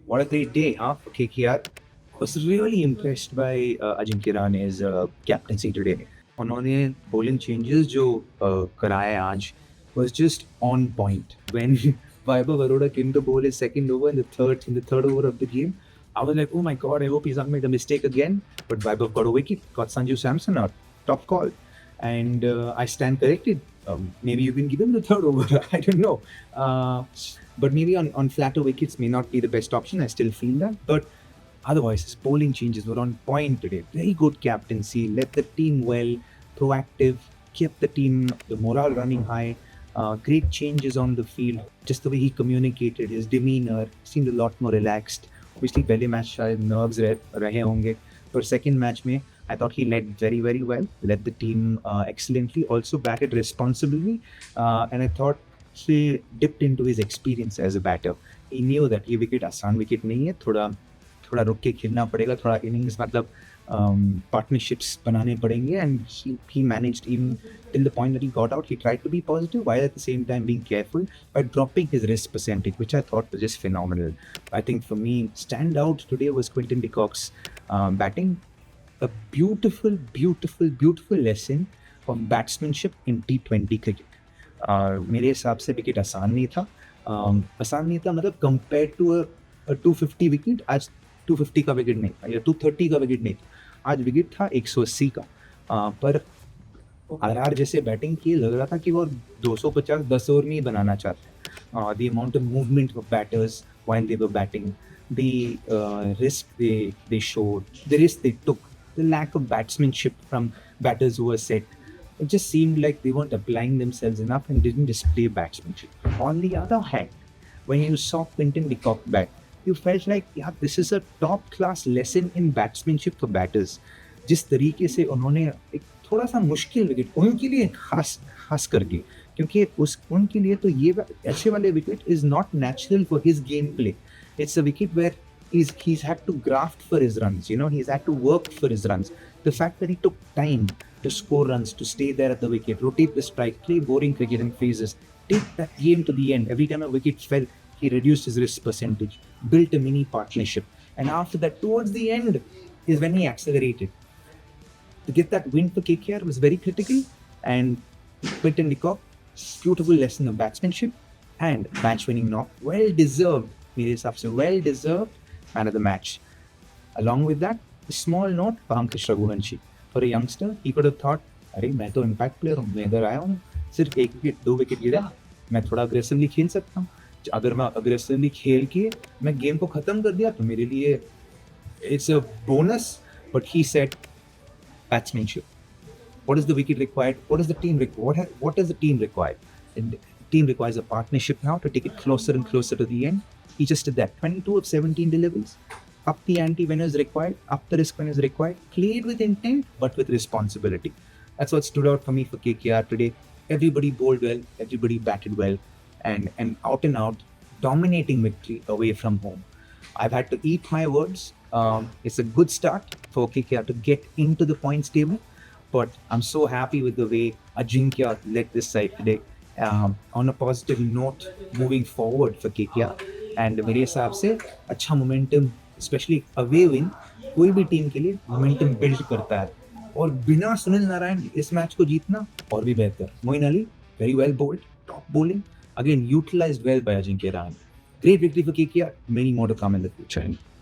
What a great day, huh, for KKR. Was really impressed by Ajinkya Rahane's captaincy today. उन्होंने bowling changes जो कराए आज was just on point. When Vaibhav Arora came to bowl his second over in the third over of the game, I was like, oh my god, I hope he's not made a mistake again. But Vaibhav got a wicket, got Sanju Samson out, top call, and I stand corrected. Maybe you can give him the third over. I don't know. But maybe on flatter wickets may not be the best option. I still feel that. But otherwise, his bowling changes were on point today. Very good captaincy, led the team well, proactive, kept the team, the morale running high. Great changes on the field. Just the way he communicated, his demeanor seemed a lot more relaxed. Obviously, पहले match शायद nerves रहे होंगे. For second match में, I thought he led very, very well, led the team excellently, also batted responsibly, and I thought he dipped into his experience as a batter. He knew that ये wicket आसान wicket नहीं है, थोड़ा थोड़ा रुक के खेलना पड़ेगा, थोड़ा innings मतलब partnerships बनाने पड़ेंगे, and he managed even till the point that he got out. He tried to be positive while at the same time being careful by dropping his risk percentage, which I thought was just phenomenal. I think for me, standout today was Quinton de Kock's batting. A beautiful, beautiful, beautiful lesson on batsmanship in T20 cricket. मेरे हिसाब से wicket आसान नहीं था. आसान नहीं था मतलब कंपेयर टू अ 250 विकेट. आज 250 का विकेट नहीं था या 230 का विकेट नहीं था. आज विकेट था 180 का. पर आरआर जैसे बैटिंग की लग रहा था कि वो 250 10 ओवर में ही बनाना चाहते हैं. The amount of movement of batters while they were batting, the risk they showed, the risk they took, the lack of batsmanship from batters who were set. It just seemed like they weren't applying themselves enough and didn't display batsmanship. On the other hand, when you saw Quinton de Kock bat, you felt like, yeah, this is a top class lesson in batsmanship for batters. जिस तरीके से उन्होंने एक थोड़ा सा मुश्किल wicket उनके लिए खास खास करके, क्योंकि उनके लिए तो ये ऐसे वाले wicket is not natural for his game play. It's a wicket where he's had to graft for his runs. He's had to work for his runs. The fact that he took time to score runs, to stay there at the wicket, rotate the strike, play boring cricket in phases, take that game to the end. Every time a wicket fell, he reduced his risk percentage, built a mini partnership. And after that, towards the end, is when he accelerated. To get that win for KKR was very critical. And Quinton de Kock, beautiful lesson of batsmanship and match-winning knock. Well deserved. मेरे हिसाब से well deserved man of the match. Along with that, a small note for Pankaj Raghuvanshi. For a youngster, he could have thought, अरे मैं तो impact player हूँ, मैं इधर आया हूँ, सिर्फ एक विकेट 2 विकेट गिरा, मैं थोड़ा aggressively खेल सकता हूँ. अगर मैं aggressively खेल के मैं गेम को खत्म कर दिया तो मेरे लिए it's a bonus. But he said batsmanship. What is the wicket required? What is the team required? What does the team require? And the team requires a partnership now to take it closer and closer to the end. He just did that. 22 of 17 deliveries. Up the ante when is required, up the risk when is required. Played with intent, but with responsibility. That's what stood out for me for KKR today. Everybody bowled well, everybody batted well, and out and out, dominating victory away from home. I've had to eat my words. It's a good start for KKR to get into the points table, but I'm so happy with the way Ajinkya led this side today. On a positive note, moving forward for KKR. And मेरे हिसाब से अच्छा momentum, specially away win कोई भी team के लिए momentum build करता है. और बिना सुनील नारायण इस मैच को जीतना और भी बेहतर. Moeen Ali very well bowled, top bowling, again utilized well by Ajinkya Rahane. Great victory for KKR, many more to come in the future.